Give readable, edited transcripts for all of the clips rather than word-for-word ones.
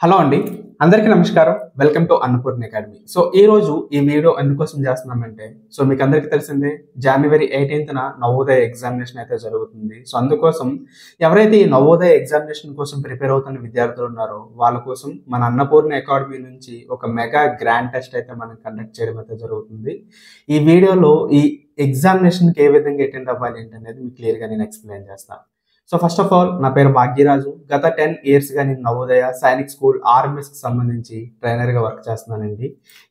Hello అండి. అందరికీ నమస్కారం. Welcome to Annapurna academy. ఈ రోజు ఈ వీడియో ఎందుకోసం చేస్తున్నామంటే మీకు అందరికీ తెలిసిందే జనవరి 18న నవోదయ ఎగ్జామినేషన్ అయితే జరుగుతుంది. అందుకోసం ఎవరైతే ఈ నవోదయ ఎగ్జామినేషన్ కోసం ప్రిపేర్ అవుతున్న విద్యార్థులు ఉన్నారో వాళ్ళ కోసం మన అన్నపూర్ణ అకాడమీ నుంచి ఒక మెగా గ్రాండ్ టెస్ట్ అయితే మనం కండక్ట్ చేయడం అయితే జరుగుతుంది. ఈ వీడియోలో ఈ ఎగ్జామినేషన్‌కి ఏ విధంగా అటెండ్ అవ్వాలి ఏంటనేది మీకు క్లియర్‌గా నేను ఎక్స్‌ప్లెయిన్ చేస్తాను. ఫస్ట్ ఆఫ్ ఆల్ నా పేరు భాగ్యరాజు. గత 10 ఇయర్స్‌గా నేను నవోదయ సైనిక్ స్కూల్ ఆర్ఎంఎస్‌కి సంబంధించి ట్రైనర్‌గా వర్క్ చేస్తున్నానండి.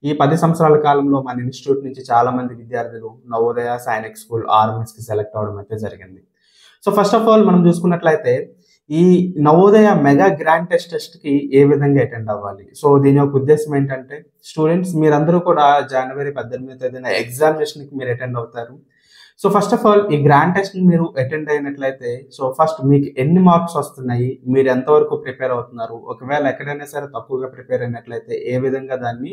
ఈ 10 సంవత్సరాల కాలంలో మన ఇన్‌స్టిట్యూట్ నుంచి చాలా మంది విద్యార్థులు నవోదయ సైనిక్ స్కూల్ ఆర్ఎంఎస్‌కి సెలెక్ట్ అవ్వడం అయితే జరిగింది. ఫస్ట్ ఆఫ్ ఆల్ మనం చూసుకున్నట్లయితే ఈ నవోదయ మెగా గ్రాండ్ టెస్ట్‌కి ఏ విధంగా అటెండ్ అవ్వాలి? దీని యొక్క ఉద్దేశ్యం ఏంటంటే స్టూడెంట్స్ మీరందరూ కూడా జనవరి 18వ తేదీన ఎగ్జామినేషన్‌కి మీరు అటెండ్ అవుతారు. ఫస్ట్ ఆఫ్ ఆల్ ఈ గ్రాండ్ టెస్ట్‌ని మీరు అటెండ్ అయినట్లయితే ఫస్ట్ మీకు ఎన్ని మార్క్స్ వస్తున్నాయి? మీరు ఎంతవరకు ప్రిపేర్ అవుతున్నారు? ఒకవేళ ఎక్కడైనా సరే తక్కువగా ప్రిపేర్ అయినట్లయితే ఏ విధంగా దాన్ని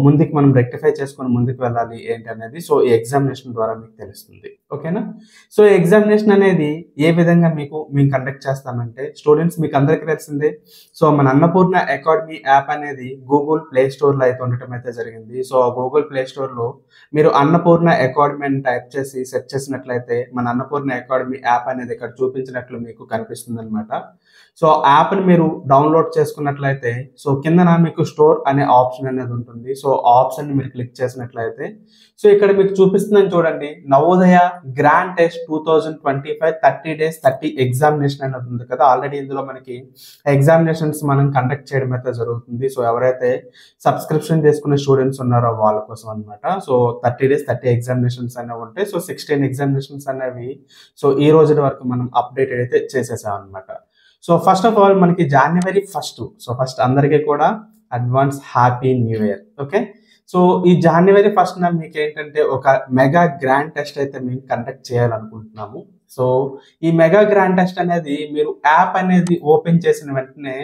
ముందుకు మనం రెక్టిఫై చేసుకొని ముందుకు వెళ్ళాలి ఏంటనేది ఈ ఎగ్జామినేషన్ ద్వారా మీకు తెలుస్తుంది. ఓకేనా? ఈ ఎగ్జామినేషన్ అనేది ఏ విధంగా మేము కండక్ట్ చేస్తామంటే స్టూడెంట్స్ మీకు అందరికీ తెలిసిందే. మన అన్నపూర్ణ అకాడమీ యాప్ అనేది గూగుల్ ప్లే స్టోర్‌లో అయితే ఉండటం అయితే జరిగింది. గూగుల్ ప్లే స్టోర్‌లో మీరు అన్నపూర్ణ అకాడమీ అని టైప్ చేసి సెర్చ్ చేసినట్లయితే మన అన్నపూర్ణ అకాడమీ యాప్ అనేది ఇక్కడ చూపించినట్లు మీకు కనిపిస్తుందన్నమాట. యాప్‌ని మీరు డౌన్లోడ్ చేసుకున్నట్లయితే కిందన మీకు స్టోర్ అనే ఆప్షన్ అనేది ఉంటుంది. ఆ ఆప్షన్‌ని మీరు క్లిక్ చేసినట్లయితే ఇక్కడ మీకు చూపిస్తుందని చూడండి. Navodaya grand test 2025 30 days 30 examination అనేది ఉంది కదా. ఆల్రెడీ ఇందులో మనకి ఎగ్జామినేషన్స్ మనం కండక్ట్ చేయడం అయితే జరుగుతుంది. ఎవరైతే సబ్స్క్రిప్షన్ చేసుకునే స్టూడెంట్స్ ఉన్నారో వాళ్ళ కోసం అన్నమాట. 30 డేస్ 30 ఎగ్జామినేషన్స్ అనేవి ఉంటాయి. 16 ఎగ్జామినేషన్స్ అనేవి ఈ రోజు వరకు మనం అప్డేటెడ్ అయితే చేసేసాం అన్నమాట. ఫస్ట్ ఆఫ్ ఆల్ మనకి జనవరి 1 ఫస్ట్ అందరికీ కూడా advance happy new year. Okay. ఈ జనవరి 1న మీకు ఏంటంటే ఒక మెగా గ్రాండ్ టెస్ట్ అయితే మేము కండక్ట్ చేయాలనుకుంటున్నాము. ఈ మెగా గ్రాండ్ టెస్ట్ అనేది మీరు యాప్ అనేది ఓపెన్ చేసిన వెంటనే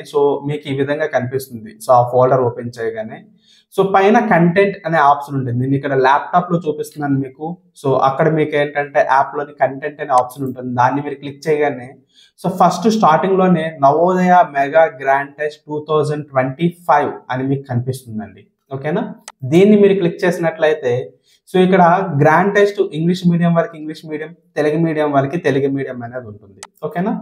మీకు ఈ విధంగా కనిపిస్తుంది. ఆ ఫోల్డర్ ఓపెన్ చేయగానే పైన కంటెంట్ అనే ఆప్షన్ ఉంటుంది. నేను ఇక్కడ ల్యాప్టాప్ లో చూపిస్తున్నాను మీకు. అక్కడ మీకు ఏంటంటే యాప్ లోని కంటెంట్ అనే ఆప్షన్ ఉంటుంది. దాన్ని మీరు క్లిక్ చేయగానే ఫస్ట్ స్టార్టింగ్ లోనే నవోదయ మెగా గ్రాండ్ టెస్ట్ 2025 అని మీకు కనిపిస్తుందండి. ఓకేనా? దీన్ని మీరు క్లిక్ చేసినట్లయితే ఇక్కడ గ్రాండ్ టెస్ట్ ఇంగ్లీష్ మీడియం వాళ్ళకి ఇంగ్లీష్ మీడియం, తెలుగు మీడియం వాళ్ళకి తెలుగు మీడియం అనేది ఉంటుంది. ఓకేనా?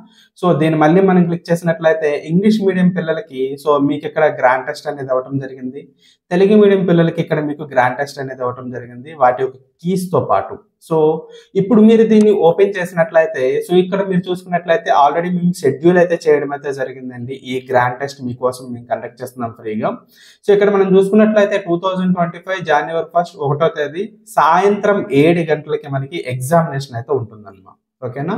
దీన్ని మళ్ళీ మనం క్లిక్ చేసినట్లయితే ఇంగ్లీష్ మీడియం పిల్లలకి మీకు ఇక్కడ గ్రాండ్ టెస్ట్ అనేది అవ్వటం జరిగింది. తెలుగు మీడియం పిల్లలకి ఇక్కడ మీకు గ్రాండ్ టెస్ట్ అనేది అవ్వటం జరిగింది వాటి యొక్క కీస్ తో పాటు. ఇప్పుడు మీరు దీన్ని ఓపెన్ చేసినట్లయితే ఇక్కడ మీరు చూసుకున్నట్లయితే ఆల్రెడీ మేము షెడ్యూల్ అయితే చేయడం అయితే జరిగిందండి. ఈ గ్రాండ్ టెస్ట్ మీకోసం మేము కండక్ట్ చేస్తున్నాం ఫ్రీగా. ఇక్కడ మనం చూసుకున్నట్లయితే 2025 జనవరి 1 1వ తేదీ సాయంత్రం 7 గంటలకి మనకి ఎగ్జామినేషన్ అయితే ఉంటుందన్నమాట. ఓకేనా?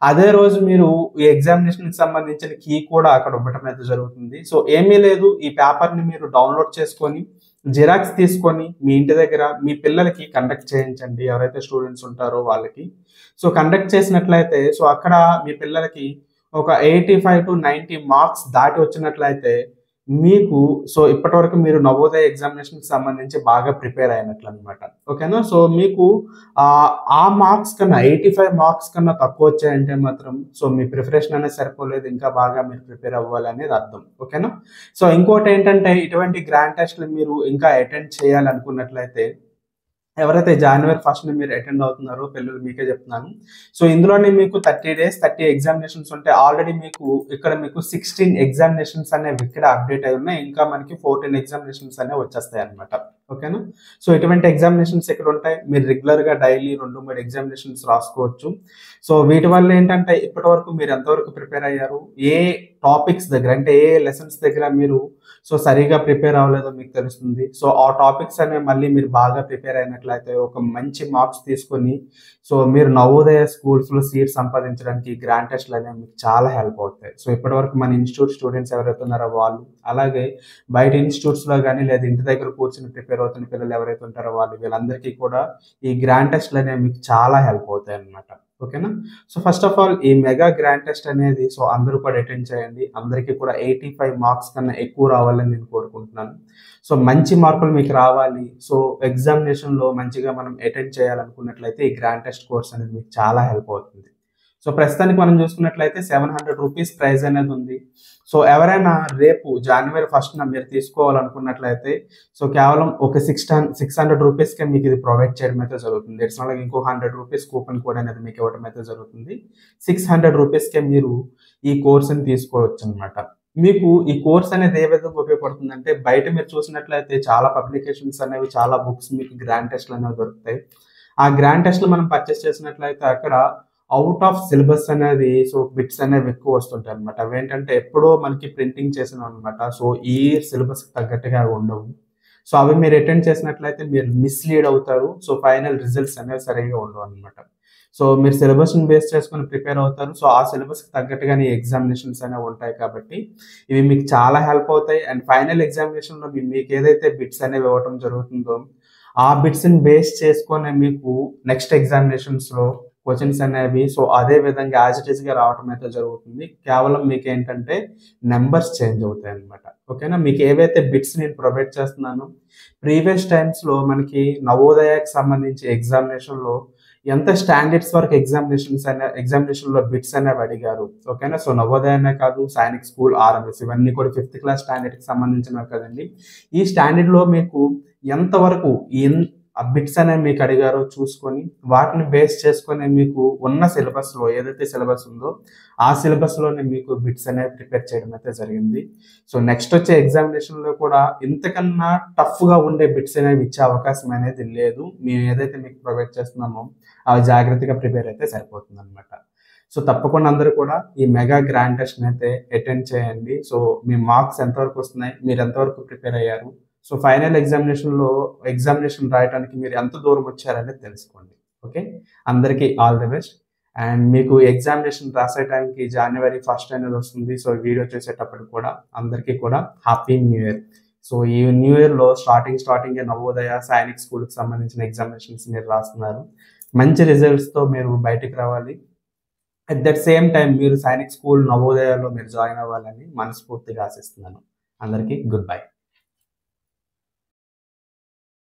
అదే రోజు మీరు ఈ ఎగ్జామినేషన్ కి సంబంధించిన కీ కూడా అక్కడ ఇవ్వటం అయితే జరుగుతుంది. ఏమీ లేదు, ఈ పేపర్ ని మీరు డౌన్లోడ్ చేసుకొని జిరాక్స్ తీసుకొని మీ ఇంటి దగ్గర మీ పిల్లలకి కండక్ట్ చేయించండి. ఎవరైతే స్టూడెంట్స్ ఉంటారో వాళ్ళకి కండక్ట్ చేసినట్లయితే అక్కడ మీ పిల్లలకి ఒక 85 to 90 మార్క్స్ దాటి వచ్చినట్లయితే మీకు ఇప్పటి వరకు మీరు నవోదయ ఎగ్జామినేషన్ కి సంబంధించి బాగా ప్రిపేర్ అయినట్లు అనమాట. ఓకేనా? మీకు ఆ మార్క్స్ కన్నా 85 మార్క్స్ కన్నా తక్కువ వచ్చాయంటే మాత్రం మీ ప్రిపరేషన్ అనేది సరిపోలేదు, ఇంకా బాగా మీరు ప్రిపేర్ అవ్వాలి అనేది అర్థం. ఓకేనా? ఇంకోటి ఏంటంటే ఇటువంటి గ్రాండ్ టెస్ట్లు మీరు ఇంకా అటెండ్ చేయాలనుకున్నట్లయితే ఎవరైతే జనవరి 1ని మీరు అటెండ్ అవుతున్నారో పిల్లలు మీకే చెప్తున్నాను. ఇందులోనే మీకు 30 డేస్ 30 ఎగ్జామినేషన్స్ ఉంటాయి. ఆల్రెడీ మీకు ఇక్కడ మీకు 16 ఎగ్జామినేషన్స్ అనేవి ఇక్కడ అప్డేట్ అయి ఉన్నాయి. ఇంకా మనకి 14 ఎగ్జామినేషన్స్ అనేవి వచ్చేస్తాయి అనమాట. ఓకేనా? ఇటువంటి ఎగ్జామినేషన్స్ ఇక్కడ ఉంటాయి. మీరు రెగ్యులర్ గా డైలీ 2-3 ఎగ్జామినేషన్స్ రాసుకోవచ్చు. వీటి వల్ల ఏంటంటే ఇప్పటి వరకు మీరు ఎంతవరకు ప్రిపేర్ అయ్యారు, ఏ టాపిక్స్ దగ్గర అంటే ఏ లెసన్స్ దగ్గర మీరు సరిగా ప్రిపేర్ అవ్వలేదో మీకు తెలుస్తుంది. ఆ టాపిక్స్ అనేవి మళ్ళీ మీరు బాగా ప్రిపేర్ అయినట్లయితే ఒక మంచి మార్క్స్ తీసుకొని మీరు నవోదయ స్కూల్స్ లో సీట్ సంపాదించడానికి గ్రాండ్ టెస్ట్లు అనేవి మీకు చాలా హెల్ప్ అవుతాయి. ఇప్పటి వరకు మన ఇన్స్టిట్యూట్ స్టూడెంట్స్ ఎవరైతే ఉన్నారో వాళ్ళు, అలాగే బయట ఇన్స్టిట్యూట్స్ లో కానీ లేదా ఇంటి దగ్గర కూర్చొని ప్రిపేర్ అవుతున్న పిల్లలు ఎవరైతే ఉంటారో వాళ్ళు, వీళ్ళందరికీ కూడా ఈ గ్రాండ్ టెస్ట్లు అనేవి మీకు చాలా హెల్ప్ అవుతాయి అన్నమాట. ఓకేనా? ఫస్ట్ ఆఫ్ ఆల్ ఈ మెగా గ్రాండ్ టెస్ట్ అనేది అందరూ కూడా అటెండ్ చేయండి. అందరికీ కూడా 85 మార్క్స్ కన్నా ఎక్కువ రావాలని నేను కోరుకుంటున్నాను. మంచి మార్కులు మీకు రావాలి. ఎగ్జామినేషన్ లో మంచిగా మనం అటెండ్ చేయాలనుకున్నట్లయితే ఈ గ్రాండ్ టెస్ట్ కోర్స్ అనేది మీకు చాలా హెల్ప్ అవుతుంది. సో ప్రస్తుతానికి మనం చూసుకున్నట్లయితే 700 రూపీస్ ప్రైస్ అనేది ఉంది. సో ఎవరైనా రేపు జనవరి 1న మీరు తీసుకోవాలనుకున్నట్లయితే సో కేవలం ఒక 600 రూపీస్కే మీకు ఇది ప్రొవైడ్ చేయడం అయితే జరుగుతుంది. అడిషనల్‌గా ఇంకో 100 రూపీస్ కూపన్ కోడ్ అనేది మీకు ఇవ్వడం అయితే జరుగుతుంది. 600 రూపీస్కే మీరు ఈ కోర్స్‌ని తీసుకోవచ్చనమాట. మీకు ఈ కోర్స్ అనేది ఏ విధంగా ఉపయోగపడుతుందంటే బయట మీరు చూసినట్లయితే చాలా పబ్లికేషన్స్ అనేవి, చాలా బుక్స్ మీకు గ్రాండ్ టెస్ట్‌లు అనేవి దొరుకుతాయి. ఆ గ్రాండ్ టెస్ట్‌లు మనం పర్చేస్ చేసినట్లయితే అక్కడ ఔట్ ఆఫ్ సిలబస్ అనేది సో బిట్స్ అనేవి ఎక్కువ వస్తుంటాయి అనమాట. అవేంటంటే ఎప్పుడో మనకి ప్రింటింగ్ చేసినవన్నమాట. సో ఈ సిలబస్‌కి తగ్గట్టుగా అవి ఉండవు. సో అవి మీరు అటెండ్ చేసినట్లయితే మీరు మిస్‌లీడ్ అవుతారు. సో ఫైనల్ రిజల్ట్స్ అనేవి సరిగ్గా ఉండవన్నమాట. సో మీరు సిలబస్‌ని బేస్ చేసుకొని ప్రిపేర్ అవుతారు. సో ఆ సిలబస్‌కి తగ్గట్టుగానే ఎగ్జామినేషన్స్ అనేవి ఉంటాయి కాబట్టి ఇవి మీకు చాలా హెల్ప్ అవుతాయి. అండ్ ఫైనల్ ఎగ్జామినేషన్‌లో మీకు ఏదైతే బిట్స్ అనేవి ఇవ్వటం జరుగుతుందో ఆ బిట్స్‌ని బేస్ చేసుకొని మీకు నెక్స్ట్ ఎగ్జామినేషన్స్‌లో క్వెషన్స్ అనేవి సో అదే విధంగా యాజ్ ఇట్ ఈస్‌గా రావటం అయితే జరుగుతుంది. కేవలం మీకేంటంటే నంబర్స్ చేంజ్ అవుతాయన్నమాట. ఓకేనా? మీకు ఏవైతే బిట్స్ నేను ప్రొవైడ్ చేస్తున్నానో ప్రీవియస్ టైమ్స్‌లో మనకి నవోదయకి సంబంధించి ఎగ్జామినేషన్‌లో ఎంత స్టాండర్డ్స్ వరకు ఎగ్జామినేషన్‌లో బిట్స్ అనేవి అడిగారు. ఓకేనా? సో నవోదయ అనే కాదు, సైనిక్ స్కూల్, ఆర్ఎంఎస్ ఇవన్నీ కూడా 5th క్లాస్ స్టాండర్డ్‌కి సంబంధించినవి కదండీ. ఈ స్టాండర్డ్‌లో మీకు ఎంతవరకు ఆ బిట్స్ అనేవి మీకు అడిగారో చూసుకొని వాటిని బేస్ చేసుకొని మీకు ఉన్న సిలబస్‌లో ఏదైతే సిలబస్ ఉందో ఆ సిలబస్‌లోనే మీకు బిట్స్ అనేవి ప్రిపేర్ చేయడం అయితే జరిగింది. సో నెక్స్ట్ వచ్చే ఎగ్జామినేషన్‌లో కూడా ఇంతకన్నా టఫ్‌గా ఉండే బిట్స్ అనేవి ఇచ్చే అవకాశం అనేది లేదు. మేము ఏదైతే మీకు ప్రొవైడ్ చేస్తున్నామో అవి జాగ్రత్తగా ప్రిపేర్ అయితే సరిపోతుందన్నమాట. సో తప్పకుండా అందరూ కూడా ఈ మెగా గ్రాండ్ టెస్ట్‌ని అయితే అటెండ్ చేయండి. సో మీ మార్క్స్ ఎంతవరకు వస్తున్నాయి? మీరు ఎంతవరకు ప్రిపేర్ అయ్యారు? సో ఫైనల్ ఎగ్జామినేషన్ రాయడానికి మీరు ఎంత దూరం వచ్చారనేది తెలుసుకోండి. ఓకే. అందరికీ ఆల్ ది బెస్ట్. అండ్ మీకు ఎగ్జామినేషన్ రాసే టైంకి జనవరి 1 అనేది వస్తుంది. సో వీడియో చేసేటప్పటికి కూడా అందరికీ కూడా హ్యాపీ న్యూ ఇయర్. సో ఈ న్యూ ఇయర్‌లో స్టార్టింగే నవోదయ, సైనిక్ స్కూల్‌కి సంబంధించిన ఎగ్జామినేషన్స్ మీరు రాస్తున్నారు. మంచి రిజల్ట్స్‌తో మీరు బయటికి రావాలి. అట్ దట్ సేమ్ టైమ్ మీరు సైనిక్ స్కూల్, నవోదయలో మీరు జాయిన్ అవ్వాలని మనస్ఫూర్తిగా ఆశిస్తున్నాను. అందరికీ గుడ్ బై.